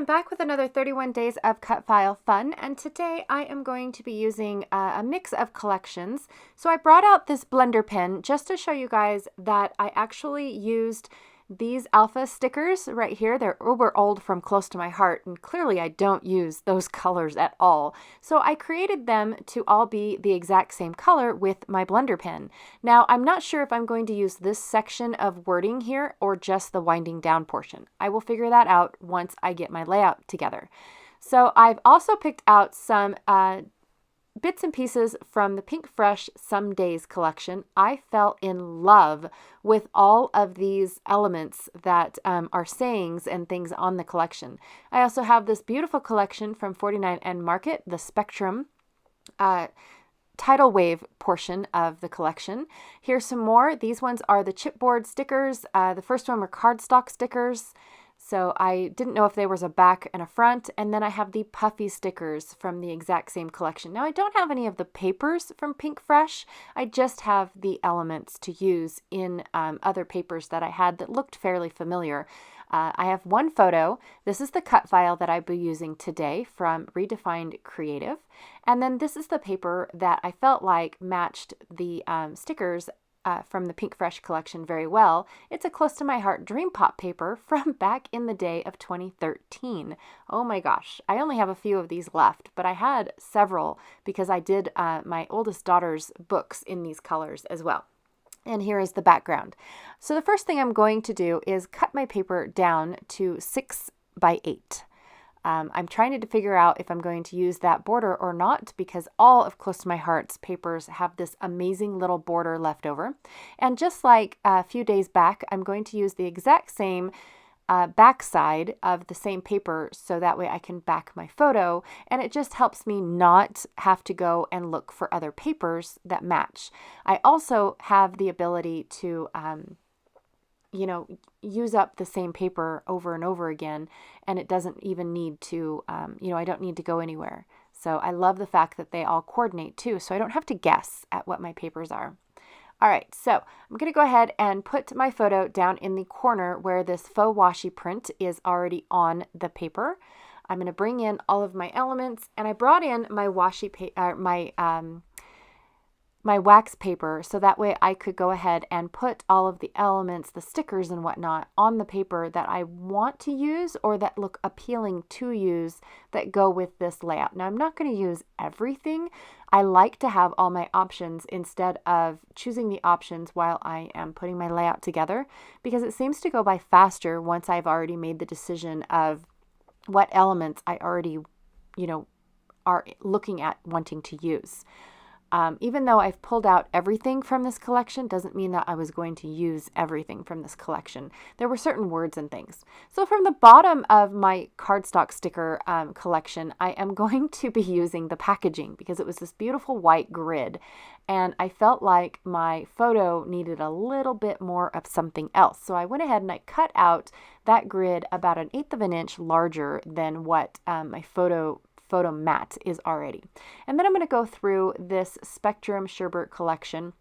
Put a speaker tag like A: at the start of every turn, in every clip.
A: back with another 31 days of cut file fun, and today I am going to be using a mix of collections. So I brought out this blender pen just to show you guys that I actually used these alpha stickers right here. They're uber old from Close to My Heart, and clearly I don't use those colors at all. So I created them to all be the exact same color with my blender pen. Now I'm not sure if I'm going to use this section of wording here or just the winding down portion. I will figure that out once I get my layout together. So I've also picked out some bits and pieces from the Pink Fresh Some Days collection. I fell in love with all of these elements that are sayings and things on the collection. I also have this beautiful collection from 49 and Market, the Spectrum tidal wave portion of the collection. Here's some more. These ones are the chipboard stickers. The first one were cardstock stickers. So I didn't know if there was a back and a front. And then I have the puffy stickers from the exact same collection. Now I don't have any of the papers from Pink Fresh. I just have the elements to use in other papers that I had that looked fairly familiar. I have one photo. This is the cut file that I'll be using today from Redefined Creative. And then this is the paper that I felt like matched the stickers from the Pink Fresh collection very well. It's a Close to My Heart Dream Pop paper from back in the day of 2013. Oh my gosh, I only have a few of these left, but I had several because I did my oldest daughter's books in these colors as well. And here is the background. So the first thing I'm going to do is cut my paper down to 6 by 8. I'm trying to figure out if I'm going to use that border or not, because all of Close to My Heart's papers have this amazing little border left over. And just like a few days back, I'm going to use the exact same back side of the same paper so that way I can back my photo, and it just helps me not have to go and look for other papers that match. I also have the ability to use up the same paper over and over again, and it doesn't even need to, I don't need to go anywhere. So I love the fact that they all coordinate too, so I don't have to guess at what my papers are. All right, so I'm going to go ahead and put my photo down in the corner where this faux washi print is already on the paper. I'm going to bring in all of my elements, and I brought in my washi paper, my wax paper, so that way I could go ahead and put all of the elements, the stickers and whatnot, on the paper that I want to use or that look appealing to use that go with this layout. Now I'm not going to use everything. I like to have all my options instead of choosing the options while I am putting my layout together, because it seems to go by faster once I've already made the decision of what elements I already, are looking at wanting to use. Even though I've pulled out everything from this collection, doesn't mean that I was going to use everything from this collection. There were certain words and things. So from the bottom of my cardstock sticker collection, I am going to be using the packaging because it was this beautiful white grid. And I felt like my photo needed a little bit more of something else. So I went ahead and I cut out that grid about 1/8 of an inch larger than what my photo mat is already. And then I'm going to go through this Spectrum Sherbert collection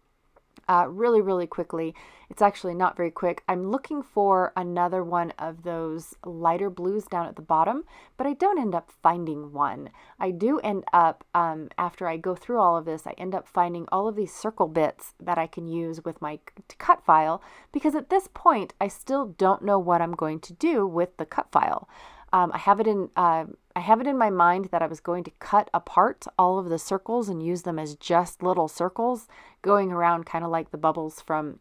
A: really, really quickly. It's actually not very quick. I'm looking for another one of those lighter blues down at the bottom, but I don't end up finding one. I do end up, after I go through all of this, I end up finding all of these circle bits that I can use with my cut file, because at this point, I still don't know what I'm going to do with the cut file. I have it in my mind that I was going to cut apart all of the circles and use them as just little circles going around, kind of like the bubbles from,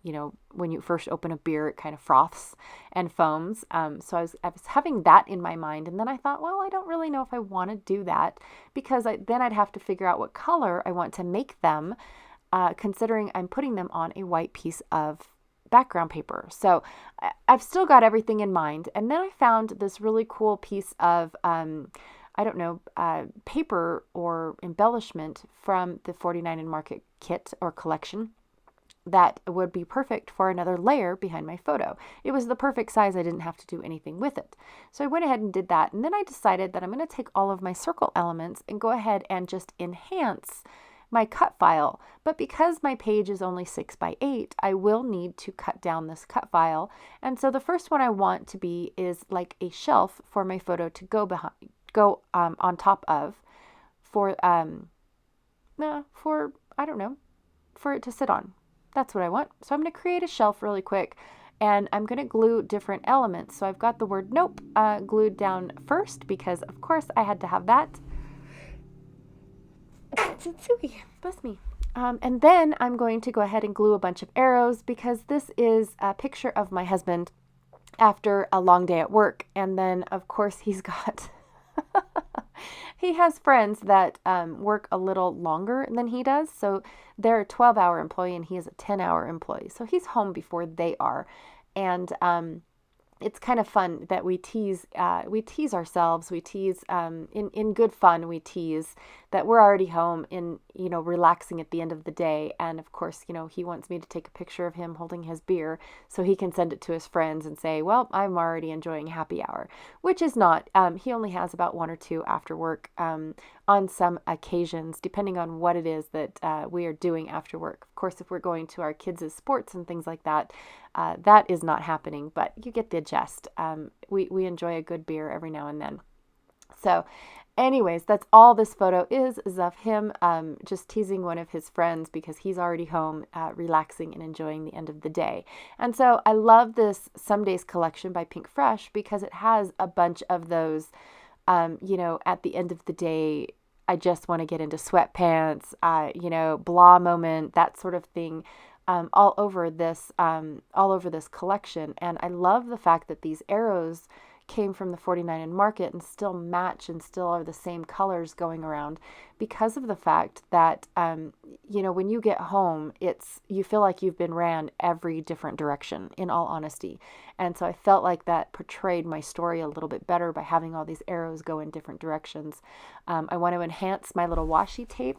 A: when you first open a beer, it kind of froths and foams. So I was having that in my mind. And then I thought, well, I don't really know if I want to do that, because then I'd have to figure out what color I want to make them, considering I'm putting them on a white piece of background paper. So I've still got everything in mind. And then I found this really cool piece of, paper or embellishment from the 49 and Market kit or collection that would be perfect for another layer behind my photo. It was the perfect size. I didn't have to do anything with it. So I went ahead and did that. And then I decided that I'm going to take all of my circle elements and go ahead and just enhance my cut file. But because my page is only 6 by 8, I will need to cut down this cut file. And so the first one I want to be is like a shelf for my photo to go on top of for I don't know, for it to sit on. That's what I want. So I'm going to create a shelf really quick, and I'm going to glue different elements. So I've got the word nope glued down first because of course I had to have that. Bless me. And then I'm going to go ahead and glue a bunch of arrows because this is a picture of my husband after a long day at work. And then of course he's got he has friends that work a little longer than he does. So they're a 12-hour employee and he is a 10-hour employee. So he's home before they are. And it's kind of fun that we tease ourselves. We tease in good fun. We tease that we're already home in, relaxing at the end of the day. And of course, he wants me to take a picture of him holding his beer so he can send it to his friends and say, well, I'm already enjoying happy hour, which is not. He only has about 1 or 2 after work on some occasions, depending on what it is that we are doing after work. Of course, if we're going to our kids' sports and things like that, that is not happening, but you get the gist. We enjoy a good beer every now and then. So anyways, that's all this photo is of him just teasing one of his friends because he's already home relaxing and enjoying the end of the day. And so I love this Some Days collection by Pink Fresh because it has a bunch of those, at the end of the day, I just want to get into sweatpants, blah moment, that sort of thing. All over this collection. And I love the fact that these arrows came from the 49 and Market and still match and still are the same colors going around because of the fact that, when you get home, you feel like you've been ran every different direction, in all honesty. And so I felt like that portrayed my story a little bit better by having all these arrows go in different directions. I want to enhance my little washi tape,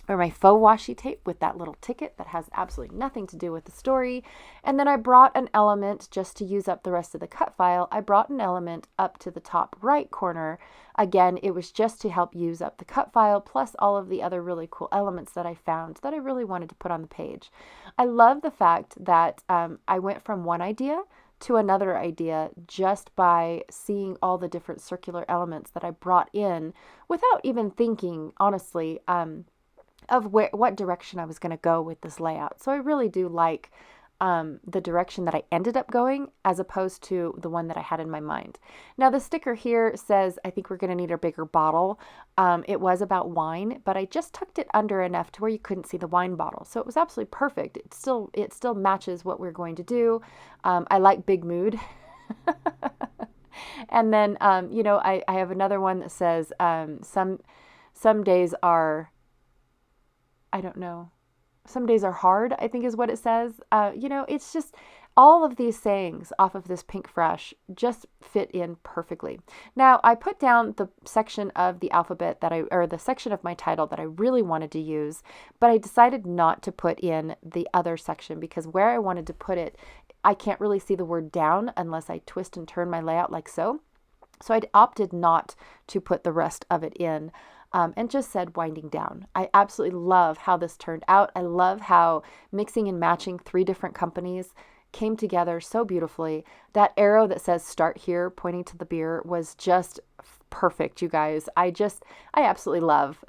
A: or my faux washi tape, with that little ticket that has absolutely nothing to do with the story. And then I brought an element just to use up the rest of the cut file. I brought an element up to the top right corner. Again, it was just to help use up the cut file, plus all of the other really cool elements that I found that I really wanted to put on the page. I love the fact that I went from one idea to another idea just by seeing all the different circular elements that I brought in without even thinking, honestly, of what direction I was going to go with this layout. So I really do like the direction that I ended up going as opposed to the one that I had in my mind. Now the sticker here says, I think we're going to need a bigger bottle. It was about wine, but I just tucked it under enough to where you couldn't see the wine bottle. So it was absolutely perfect. It still matches what we're going to do. I like big mood. And then, I have another one that says, some days are, I don't know. Some days are hard, I think is what it says. It's just all of these sayings off of this Pink Fresh just fit in perfectly. Now, I put down the section of the alphabet or the section of my title that I really wanted to use, but I decided not to put in the other section because where I wanted to put it, I can't really see the word down unless I twist and turn my layout like so. So I'd opted not to put the rest of it in. And just said winding down. I absolutely love how this turned out. I love how mixing and matching 3 different companies came together so beautifully. That arrow that says start here pointing to the beer was just perfect, you guys. I absolutely love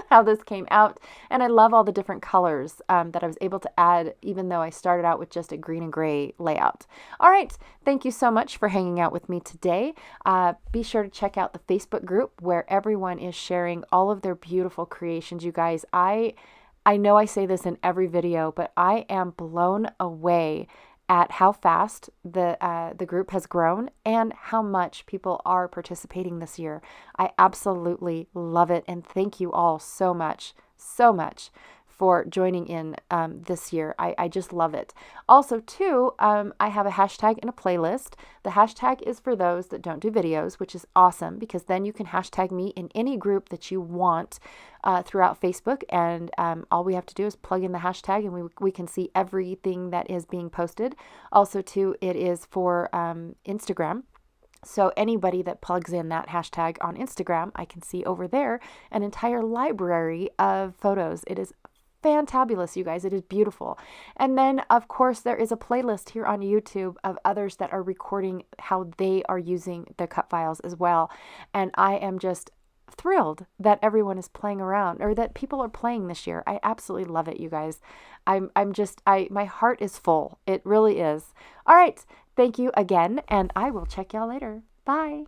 A: how this came out. And I love all the different colors that I was able to add, even though I started out with just a green and gray layout. All right. Thank you so much for hanging out with me today. Be sure to check out the Facebook group where everyone is sharing all of their beautiful creations. You guys, I know I say this in every video, but I am blown away at how fast the group has grown and how much people are participating this year. I absolutely love it, and thank you all so much for joining in this year. I just love it. Also, too, I have a hashtag and a playlist. The hashtag is for those that don't do videos, which is awesome because then you can hashtag me in any group that you want throughout Facebook, and all we have to do is plug in the hashtag and we can see everything that is being posted. Also, too, it is for Instagram. So anybody that plugs in that hashtag on Instagram, I can see over there an entire library of photos. It is fantabulous, you guys. It is beautiful. And then, of course, there is a playlist here on YouTube of others that are recording how they are using the cut files as well. And I am just thrilled that everyone is playing around, or that people are playing this year. I absolutely love it, you guys. My heart is full. It really is. All right. Thank you again, and I will check y'all later. Bye.